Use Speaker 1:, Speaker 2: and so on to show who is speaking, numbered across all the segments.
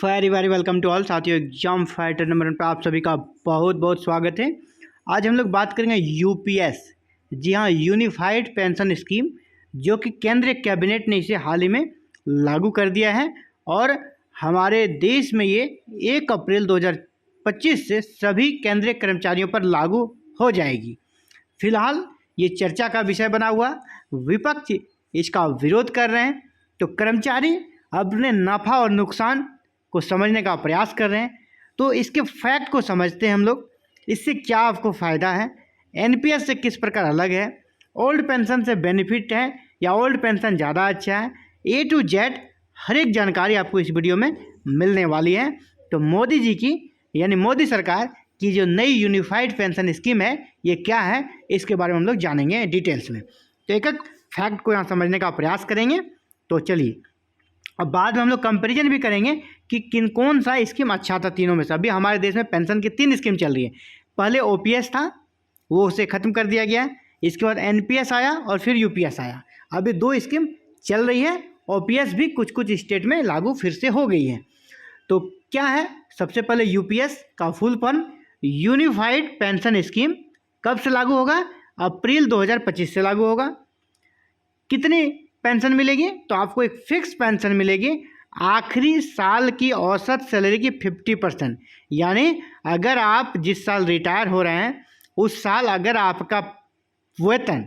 Speaker 1: Very very welcome to all साथियों। Exam fighter number 1 पर आप सभी का बहुत बहुत स्वागत है। आज हम लोग बात करेंगे यूपीएस, जी हाँ, यूनिफाइड पेंशन स्कीम, जो कि केंद्रीय कैबिनेट ने इसे हाल ही में लागू कर दिया है और हमारे देश में ये 1 अप्रैल 2025 से सभी केंद्रीय कर्मचारियों पर लागू हो जाएगी। फिलहाल ये चर्चा का विषय बना हुआ, विपक्ष इसका विरोध कर रहे हैं, तो कर्मचारी अपने नफ़ा और नुकसान को समझने का प्रयास कर रहे हैं। तो इसके फैक्ट को समझते हैं हम लोग, इससे क्या आपको फ़ायदा है, एनपीएस से किस प्रकार अलग है, ओल्ड पेंशन से बेनिफिट है या ओल्ड पेंशन ज़्यादा अच्छा है, ए टू जेड हर एक जानकारी आपको इस वीडियो में मिलने वाली है। तो मोदी जी की यानी मोदी सरकार की जो नई यूनिफाइड पेंशन स्कीम है ये क्या है, इसके बारे में हम लोग जानेंगे डिटेल्स में। तो एक एक फैक्ट को यहाँ समझने का प्रयास करेंगे। तो चलिए, अब बाद में हम लोग कंपैरिजन भी करेंगे कि कौन सा स्कीम अच्छा था तीनों में से। अभी हमारे देश में पेंशन की 3 स्कीम चल रही है। पहले ओपीएस था, वो उसे ख़त्म कर दिया गया। इसके बाद एनपीएस आया और फिर यूपीएस आया। अभी 2 स्कीम चल रही है। ओपीएस भी कुछ कुछ स्टेट में लागू फिर से हो गई है। तो क्या है, सबसे पहले यूपीएस का full form unified pension scheme कब से लागू होगा? अप्रैल 2025 से लागू होगा। कितनी पेंशन मिलेगी? तो आपको एक फिक्स पेंशन मिलेगी, आखिरी साल की औसत सैलरी की 50%। यानी अगर आप जिस साल रिटायर हो रहे हैं उस साल अगर आपका वेतन,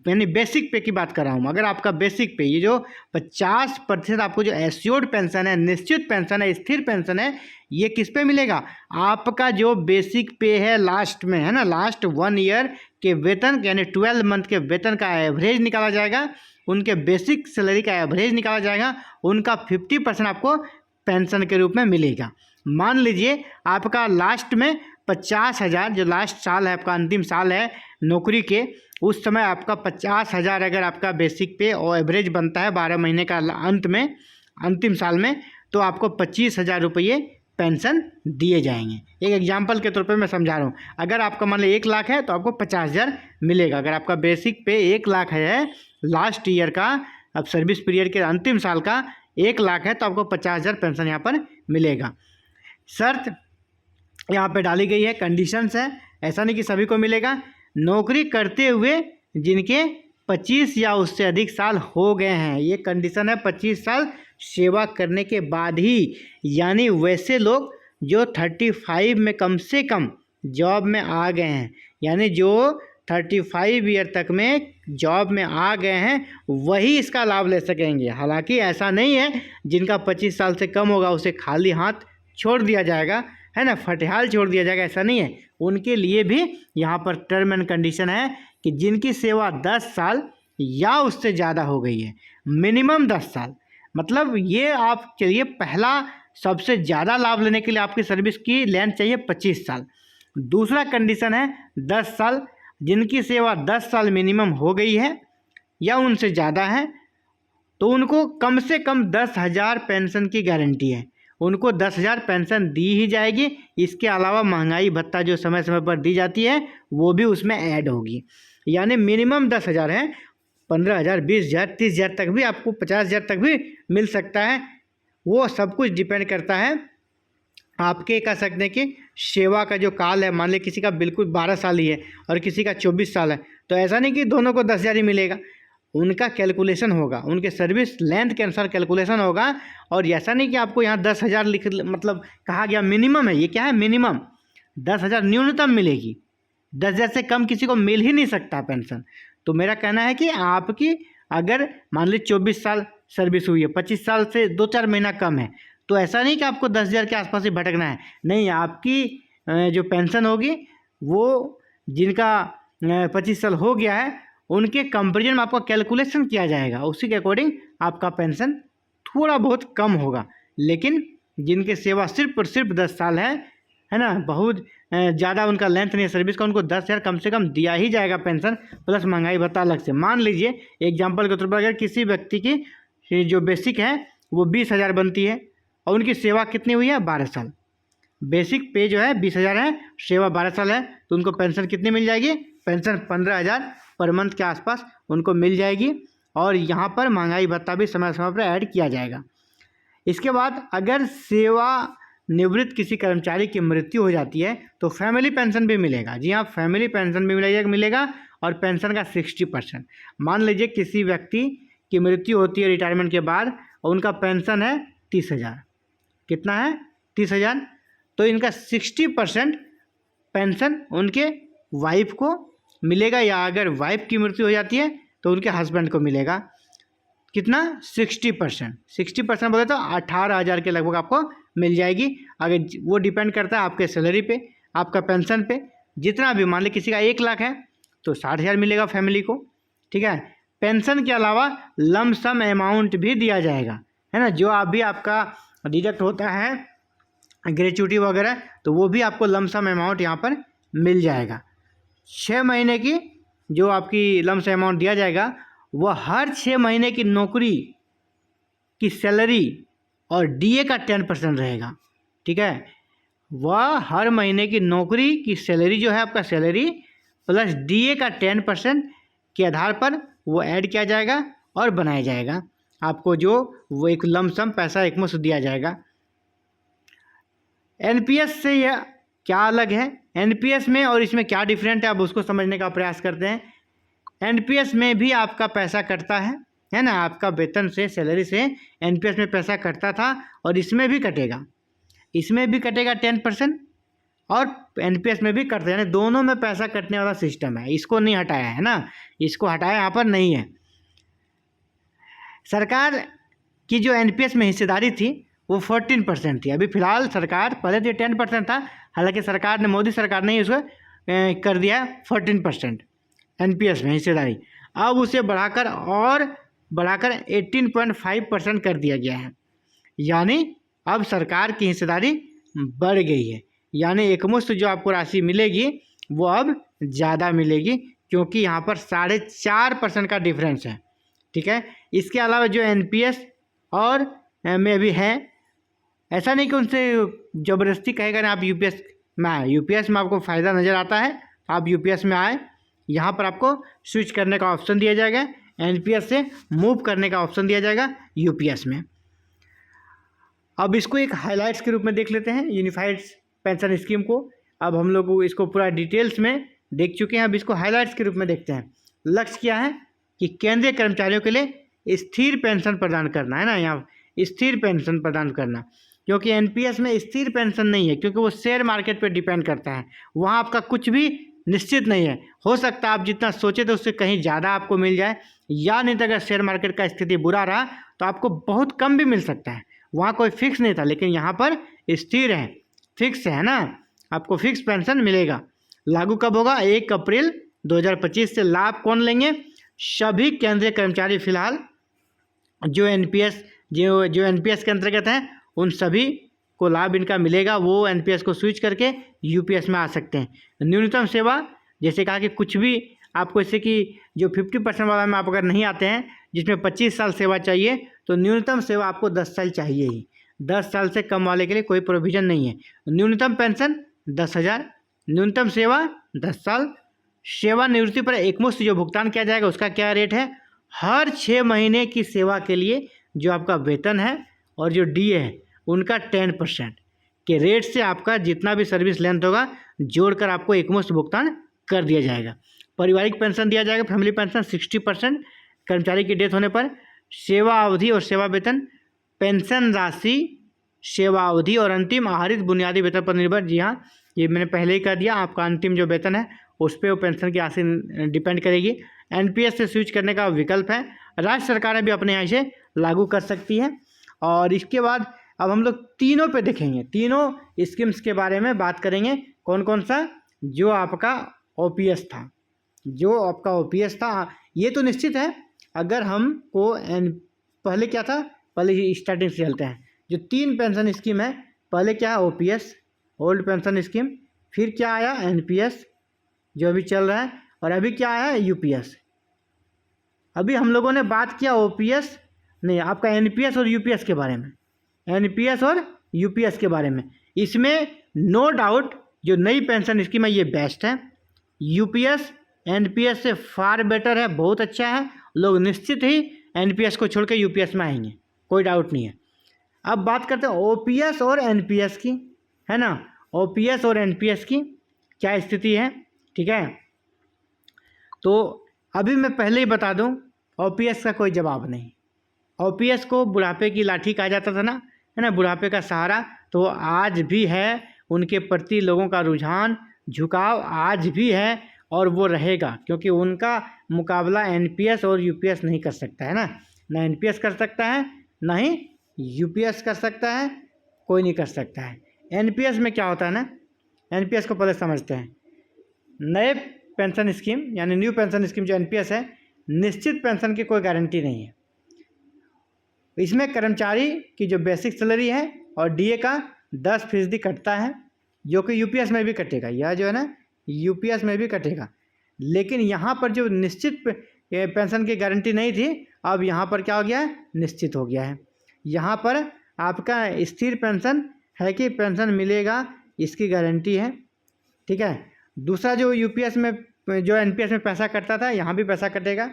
Speaker 1: यानी बेसिक पे की बात कर रहा हूँ, अगर आपका बेसिक पे ये जो 50% आपको जो एश्योर्ड पेंशन है, निश्चित पेंशन है, स्थिर पेंशन है, ये किस पे मिलेगा? आपका जो बेसिक पे है लास्ट में, है ना, लास्ट 1 ईयर के वेतन यानी 12 मंथ के वेतन का एवरेज निकाला जाएगा, उनके बेसिक सैलरी का एवरेज निकाला जाएगा, उनका 50% आपको पेंशन के रूप में मिलेगा। मान लीजिए आपका लास्ट में 50,000, जो लास्ट साल है आपका, अंतिम साल है नौकरी के, उस समय आपका 50,000 अगर आपका बेसिक पे और एवरेज बनता है 12 महीने का अंत में, अंतिम साल में, तो आपको 25,000 रुपये पेंशन दिए जाएंगे। एक एग्जांपल के तौर पे मैं समझा रहा हूँ। अगर आपका मान लीजिए 1 लाख है तो आपको 50,000 मिलेगा। अगर आपका बेसिक पे 1 लाख है लास्ट ईयर का, अब सर्विस पीरियड के अंतिम साल का 1 लाख है, तो आपको 50,000 पेंशन यहाँ पर मिलेगा। शर्त यहाँ पे डाली गई है, कंडीशंस है, ऐसा नहीं कि सभी को मिलेगा। नौकरी करते हुए जिनके 25 या उससे अधिक साल हो गए हैं, ये कंडीशन है, 25 साल सेवा करने के बाद ही। यानी वैसे लोग जो 35 में कम से कम जॉब में आ गए हैं, यानी जो 35 ईयर तक में जॉब में आ गए हैं, वही इसका लाभ ले सकेंगे। हालांकि ऐसा नहीं है जिनका 25 साल से कम होगा उसे खाली हाथ छोड़ दिया जाएगा, है ना, फटेहाल छोड़ दिया जाएगा, ऐसा नहीं है। उनके लिए भी यहाँ पर टर्म एंड कंडीशन है कि जिनकी सेवा 10 साल या उससे ज़्यादा हो गई है, मिनिमम 10 साल, मतलब ये आप चलिए, पहला सबसे ज़्यादा लाभ लेने के लिए आपकी सर्विस की लेंथ चाहिए 25 साल। दूसरा कंडीशन है 10 साल, जिनकी सेवा 10 साल मिनिमम हो गई है या उनसे ज़्यादा है, तो उनको कम से कम 10,000 पेंशन की गारंटी है, उनको 10,000 पेंशन दी ही जाएगी। इसके अलावा महंगाई भत्ता जो समय समय पर दी जाती है वो भी उसमें ऐड होगी। यानी मिनिमम 10,000 है, 15,000, 20,000, 30,000 तक भी, आपको 50,000 तक भी मिल सकता है। वो सब कुछ डिपेंड करता है आपके, कह सकते हैं कि सेवा का जो काल है। मान लीजिए किसी का बिल्कुल 12 साल ही है और किसी का 24 साल है, तो ऐसा नहीं कि दोनों को 10,000 ही मिलेगा, उनका कैलकुलेशन होगा, उनके सर्विस लेंथ के अनुसार कैलकुलेशन होगा। और ऐसा नहीं कि आपको यहाँ 10,000 लिख, मतलब कहा गया मिनिमम है, ये क्या है, मिनिमम 10,000 न्यूनतम मिलेगी, 10,000 से कम किसी को मिल ही नहीं सकता पेंशन। तो मेरा कहना है कि आपकी अगर मान लीजिए 24 साल सर्विस हुई है, 25 साल से 2-4 महीना कम है, तो ऐसा नहीं कि आपको 10,000 के आसपास ही भटकना है, नहीं, आपकी जो पेंशन होगी वो जिनका 25 साल हो गया है उनके कंपेरिजन में आपका कैलकुलेशन किया जाएगा, उसी के अकॉर्डिंग आपका पेंशन थोड़ा बहुत कम होगा। लेकिन जिनके सेवा सिर्फ और सिर्फ 10 साल है ना, बहुत ज़्यादा उनका लेंथ नहीं है सर्विस का, उनको 10,000 कम से कम दिया ही जाएगा पेंशन, प्लस महंगाई भत्ता अलग से। मान लीजिए एग्जाम्पल के तौर पर अगर किसी व्यक्ति की जो बेसिक है वो 20,000 बनती है और उनकी सेवा कितनी हुई है, 12 साल, बेसिक पे जो है 20,000 है, सेवा 12 साल है, तो उनको पेंशन कितनी मिल जाएगी? पेंशन 15,000 पर मंथ के आसपास उनको मिल जाएगी। और यहाँ पर महंगाई भत्ता भी समय समय पर ऐड किया जाएगा। इसके बाद अगर सेवानिवृत्त किसी कर्मचारी की मृत्यु हो जाती है तो फैमिली पेंशन भी मिलेगा। जी हाँ, फैमिली पेंशन भी मिलेगा और पेंशन का 60%। मान लीजिए किसी व्यक्ति की मृत्यु होती है रिटायरमेंट के बाद और उनका पेंशन है 30,000। कितना है? 30,000। तो इनका 60% पेंशन उनके वाइफ को मिलेगा, या अगर वाइफ की मृत्यु हो जाती है तो उनके हस्बैंड को मिलेगा। कितना? 60%। 60% बोले तो 18,000 के लगभग आपको मिल जाएगी। अगर वो डिपेंड करता है आपके सैलरी पे, आपका पेंशन पे। जितना भी, मान ली किसी का 1 लाख है तो 60,000 मिलेगा फैमिली को। ठीक है। पेंशन के अलावा लमसम अमाउंट भी दिया जाएगा, है ना, जो अभी आपका डिडक्ट होता है ग्रेच्युटी वगैरह, तो वो भी आपको लमसम अमाउंट यहाँ पर मिल जाएगा। 6 महीने की जो आपकी लमसम अमाउंट दिया जाएगा वह हर 6 महीने की नौकरी की सैलरी और डीए का 10% रहेगा। ठीक है। वह हर महीने की नौकरी की सैलरी जो है आपका सैलरी प्लस डीए का 10% के आधार पर वो ऐड किया जाएगा और बनाया जाएगा आपको, जो वो एक लमसम पैसा एकमुश्त दिया जाएगा। एनपीएस से यह क्या अलग है? एनपीएस में और इसमें क्या डिफरेंट है, अब उसको समझने का प्रयास करते हैं। एनपीएस में भी आपका पैसा कटता है ना, आपका वेतन से, सैलरी से एनपीएस में पैसा कटता था और इसमें भी कटेगा। इसमें भी कटेगा 10% और एनपीएस में भी कटता है, यानी दोनों में पैसा कटने वाला सिस्टम है। इसको नहीं हटाया है ना, इसको हटाया यहाँ पर नहीं है। सरकार की जो एनपीएस में हिस्सेदारी थी वो 14% थी। अभी फिलहाल सरकार, पहले तो 10% था, हालांकि सरकार ने, मोदी सरकार ने इसको कर दिया 14% एनपीएस में हिस्सेदारी। अब उसे बढ़ाकर 18.5% कर दिया गया है, यानी अब सरकार की हिस्सेदारी बढ़ गई है। यानी एकमुश्त जो आपको राशि मिलेगी वो अब ज़्यादा मिलेगी, क्योंकि यहाँ पर 4.5% का डिफरेंस है। ठीक है। इसके अलावा जो एनपीएस और में भी है, ऐसा नहीं कि उनसे ज़बरदस्ती कहेगा ना आप यूपीएस में आए। यूपीएस में आपको फ़ायदा नज़र आता है, आप यूपीएस में आए, यहाँ पर आपको स्विच करने का ऑप्शन दिया जाएगा, एनपीएस से मूव करने का ऑप्शन दिया जाएगा यूपीएस में। अब इसको एक हाइलाइट्स के रूप में देख लेते हैं, यूनिफाइड पेंशन स्कीम को। अब हम लोग इसको पूरा डिटेल्स में देख चुके हैं, अब इसको हाइलाइट्स के रूप में देखते हैं। लक्ष्य क्या है कि केंद्रीय कर्मचारियों के लिए स्थिर पेंशन प्रदान करना, है ना, यहाँ स्थिर पेंशन प्रदान करना, क्योंकि एनपीएस में स्थिर पेंशन नहीं है, क्योंकि वो शेयर मार्केट पर डिपेंड करता है। वहाँ आपका कुछ भी निश्चित नहीं है, हो सकता है आप जितना सोचे थे उससे कहीं ज़्यादा आपको मिल जाए, या नहीं तो अगर शेयर मार्केट का स्थिति बुरा रहा तो आपको बहुत कम भी मिल सकता है। वहाँ कोई फिक्स नहीं था, लेकिन यहाँ पर स्थिर है, फिक्स है ना, आपको फिक्स पेंशन मिलेगा। लागू कब होगा? 1 अप्रैल 2025 से। लाभ कौन लेंगे? सभी केंद्रीय कर्मचारी फिलहाल जो एनपीएस के अंतर्गत हैं उन सभी को लाभ इनका मिलेगा। वो एनपीएस को स्विच करके यूपीएस में आ सकते हैं। न्यूनतम सेवा, जैसे कहा कि कुछ भी आपको, जैसे कि जो 50% वाला में आप अगर नहीं आते हैं, जिसमें 25 साल सेवा चाहिए, तो न्यूनतम सेवा आपको 10 साल चाहिए ही। 10 साल से कम वाले के लिए कोई प्रोविज़न नहीं है। न्यूनतम पेंशन 10,000, न्यूनतम सेवा 10 साल। सेवानिवृत्ति पर एकमुश्त जो भुगतान किया जाएगा उसका क्या रेट है? हर 6 महीने की सेवा के लिए जो आपका वेतन है और जो डीए है उनका 10% के रेट से आपका जितना भी सर्विस लेंथ होगा जोड़कर आपको एकमुश्त भुगतान कर दिया जाएगा। पारिवारिक पेंशन दिया जाएगा, फैमिली पेंशन 60% कर्मचारी की डेथ होने पर। सेवा अवधि और सेवा वेतन, पेंशन राशि सेवा अवधि और अंतिम आहरित बुनियादी वेतन पर निर्भर। जी हाँ, ये मैंने पहले ही कह दिया, आपका अंतिम जो वेतन है उस पर वो पेंशन की राशि डिपेंड करेगी। एनपीएस से स्विच करने का विकल्प है, राज्य सरकारें भी अपने यहाँ से लागू कर सकती है। और इसके बाद अब हम लोग तीनों पे देखेंगे, तीनों स्कीम्स के बारे में बात करेंगे। कौन कौन सा? जो आपका ओपीएस था, जो आपका ओपीएस था, ये तो निश्चित है। अगर हमको पहले क्या था, पहले स्टार्टिंग से चलते हैं। जो 3 पेंशन स्कीम है, पहले क्या है? ओपीएस, ओल्ड पेंशन स्कीम, फिर क्या आया? एनपीएस जो अभी चल रहा है, और अभी क्या आया? यूपीएस। अभी हम लोगों ने बात किया ओपीएस नहीं, आपका एनपीएस और यूपीएस के बारे में, एनपीएस और यूपीएस के बारे में। इसमें नो डाउट जो नई पेंशन स्कीम है ये बेस्ट है। यूपीएस एनपीएस से फार बेटर है, बहुत अच्छा है। लोग निश्चित ही एनपीएस को छोड़ के यूपीएस में आएंगे, कोई डाउट नहीं है। अब बात करते हैं ओपीएस और एनपीएस की, है ना। ओपीएस और एनपीएस की क्या स्थिति है, ठीक है। तो अभी मैं पहले ही बता दूं, ओपीएस का कोई जवाब नहीं। ओपीएस को बुढ़ापे की लाठी कहा जाता था ना, है ना, बुढ़ापे का सहारा। तो आज भी है, उनके प्रति लोगों का रुझान, झुकाव आज भी है और वो रहेगा, क्योंकि उनका मुकाबला एनपीएस और यूपीएस नहीं कर सकता है ना एनपीएस कर सकता है, ना ही यूपीएस कर सकता है, कोई नहीं कर सकता है। एनपीएस में क्या होता है ना, एनपीएस को पहले समझते हैं। नए पेंशन स्कीम यानी न्यू पेंशन स्कीम जो एनपीएस है, निश्चित पेंशन की कोई गारंटी नहीं है। इसमें कर्मचारी की जो बेसिक सैलरी है और डीए का 10% कटता है, जो कि यूपीएस में भी कटेगा, यह जो है ना यूपीएस में भी कटेगा। लेकिन यहाँ पर जो निश्चित पेंशन की गारंटी नहीं थी, अब यहाँ पर क्या हो गया है, निश्चित हो गया है। यहाँ पर आपका स्थिर पेंशन है कि पेंशन मिलेगा, इसकी गारंटी है, ठीक है। दूसरा जो यूपीएस में जो एनपीएस में पैसा कटता था, यहाँ भी पैसा कटेगा।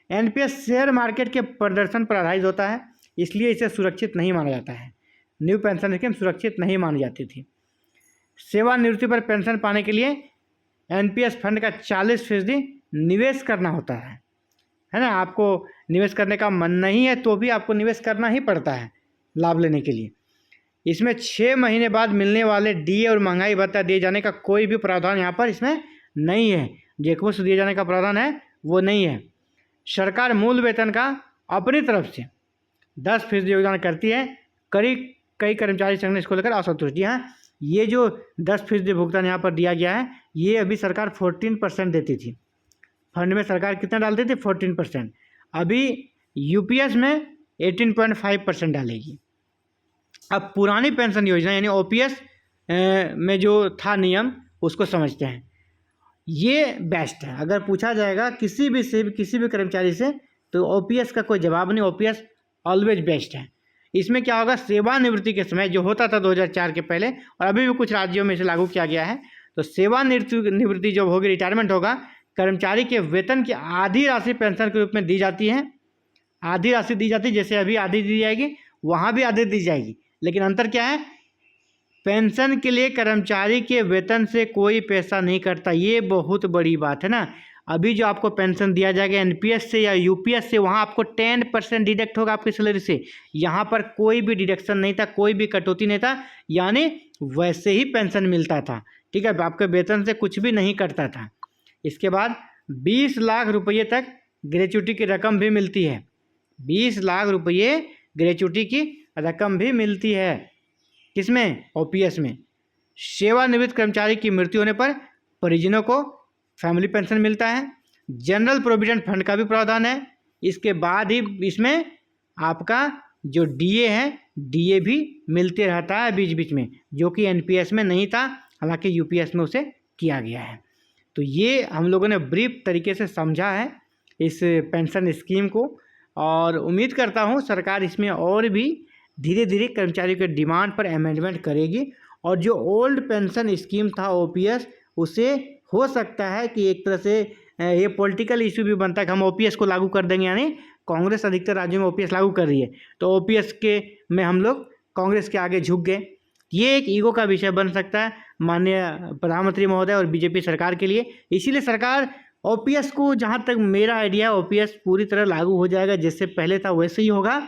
Speaker 1: एनपीएस शेयर मार्केट के प्रदर्शन पर आधारित होता है, इसलिए इसे सुरक्षित नहीं माना जाता है। न्यू पेंशन स्कीम सुरक्षित नहीं मानी जाती थी। सेवानिवृत्ति पर पेंशन पाने के लिए एनपीएस फंड का 40% निवेश करना होता है ना। आपको निवेश करने का मन नहीं है तो भी आपको निवेश करना ही पड़ता है लाभ लेने के लिए। इसमें 6 महीने बाद मिलने वाले डीए और महंगाई भत्ता दिए जाने का कोई भी प्रावधान यहाँ पर इसमें नहीं है। जो एकमुश्त दिए जाने का प्रावधान है वो नहीं है। सरकार मूल वेतन का अपनी तरफ से 10% योगदान करती है। कई कर्मचारी संघ ने इसको लेकर असंतुष्ट। जी हाँ, ये जो 10% भुगतान यहाँ पर दिया गया है, ये अभी सरकार 14% देती थी। फंड में सरकार कितना डालती थी, 14%। अभी यूपीएस में 18.5% डालेगी। अब पुरानी पेंशन योजना यानी ओपीएस में जो था नियम, उसको समझते हैं। ये बेस्ट है। अगर पूछा जाएगा किसी भी कर्मचारी से, तो ओपीएस का कोई जवाब नहीं। ओपीएस ऑलवेज बेस्ट है। इसमें क्या होगा, सेवानिवृत्ति के समय जो होता था 2004 के पहले, और अभी भी कुछ राज्यों में इसे लागू किया गया है, तो सेवानिवृत्ति जब होगी, रिटायरमेंट होगा, कर्मचारी के वेतन की आधी राशि पेंशन के रूप में दी जाती है। आधी राशि दी जाती है, जैसे अभी आधी दी जाएगी, वहाँ भी आधी दी जाएगी। लेकिन अंतर क्या है, पेंशन के लिए कर्मचारी के वेतन से कोई पैसा नहीं कटता। ये बहुत बड़ी बात है ना। अभी जो आपको पेंशन दिया जाएगा एनपीएस से या यूपीएस से, वहाँ आपको 10% डिडक्ट होगा आपकी सैलरी से। यहाँ पर कोई भी डिडक्शन नहीं था, कोई भी कटौती नहीं था, यानी वैसे ही पेंशन मिलता था, ठीक है। आपके वेतन से कुछ भी नहीं कटता था। इसके बाद 20 लाख रुपये तक ग्रेच्युटी की रकम भी मिलती है। 20 लाख रुपये ग्रेच्युटी की रकम भी मिलती है। किसमें, ओपीएस में। सेवानिवृत्त कर्मचारी की मृत्यु होने पर परिजनों को फैमिली पेंशन मिलता है। जनरल प्रोविडेंट फंड का भी प्रावधान है। इसके बाद ही इसमें आपका जो डीए है, डीए भी मिलते रहता है बीच बीच में, जो कि एनपीएस में नहीं था, हालांकि यूपीएस में उसे किया गया है। तो ये हम लोगों ने ब्रीफ तरीके से समझा है इस पेंशन स्कीम को, और उम्मीद करता हूँ सरकार इसमें और भी धीरे धीरे कर्मचारियों के डिमांड पर अमेंडमेंट करेगी। और जो ओल्ड पेंशन स्कीम था ओपीएस, उसे हो सकता है कि एक तरह से ये पॉलिटिकल इशू भी बनता है कि हम ओपीएस को लागू कर देंगे, यानी कांग्रेस अधिकतर राज्यों में ओपीएस लागू कर रही है, तो ओपीएस के में हम लोग कांग्रेस के आगे झुक गए। ये एक ईगो का विषय बन सकता है माननीय प्रधानमंत्री महोदय और बीजेपी सरकार के लिए। इसीलिए सरकार ओपीएस को, जहाँ तक मेरा आइडिया है, ओपीएस पूरी तरह लागू हो जाएगा, जैसे पहले था वैसे ही होगा।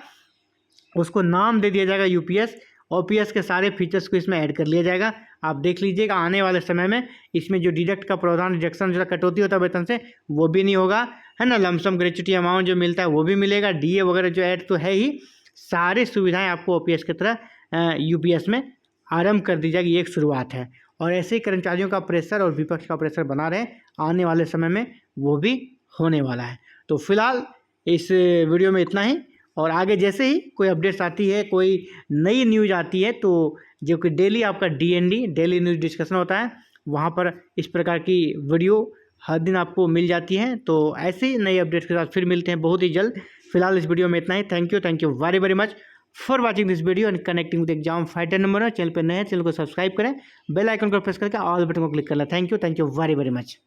Speaker 1: उसको नाम दे दिया जाएगा यूपीएस। ओपीएस के सारे फीचर्स को इसमें ऐड कर लिया जाएगा। आप देख लीजिएगा आने वाले समय में इसमें जो डिडक्ट का प्रावधान, डिडक्शन जो कटौती होता है वेतन से, वो भी नहीं होगा, है ना। लमसम ग्रेच्युटी अमाउंट जो मिलता है वो भी मिलेगा। डीए वगैरह जो ऐड तो है ही, सारी सुविधाएं आपको ओपीएस की तरह यूपीएस में आरंभ कर दी जाएगी। एक शुरुआत है, और ऐसे ही कर्मचारियों का प्रेशर और विपक्ष का प्रेशर बना रहे, आने वाले समय में वो भी होने वाला है। तो फिलहाल इस वीडियो में इतना ही, और आगे जैसे ही कोई अपडेट्स आती है, कोई नई न्यूज़ आती है, तो जो कि डेली आपका डीएनडी डेली न्यूज़ डिस्कशन होता है, वहाँ पर इस प्रकार की वीडियो हर दिन आपको मिल जाती है। तो ऐसे ही नई अपडेट्स के साथ फिर मिलते हैं बहुत ही जल्द। फिलहाल इस वीडियो में इतना ही। Thank you very very much for watching this video and connecting with exam fighter number. Channel पर नए हैं, चैनल को सब्सक्राइब करें, बेल आइकन को प्रेस करके ऑल बटन को क्लिक कर लें। Thank you very very much.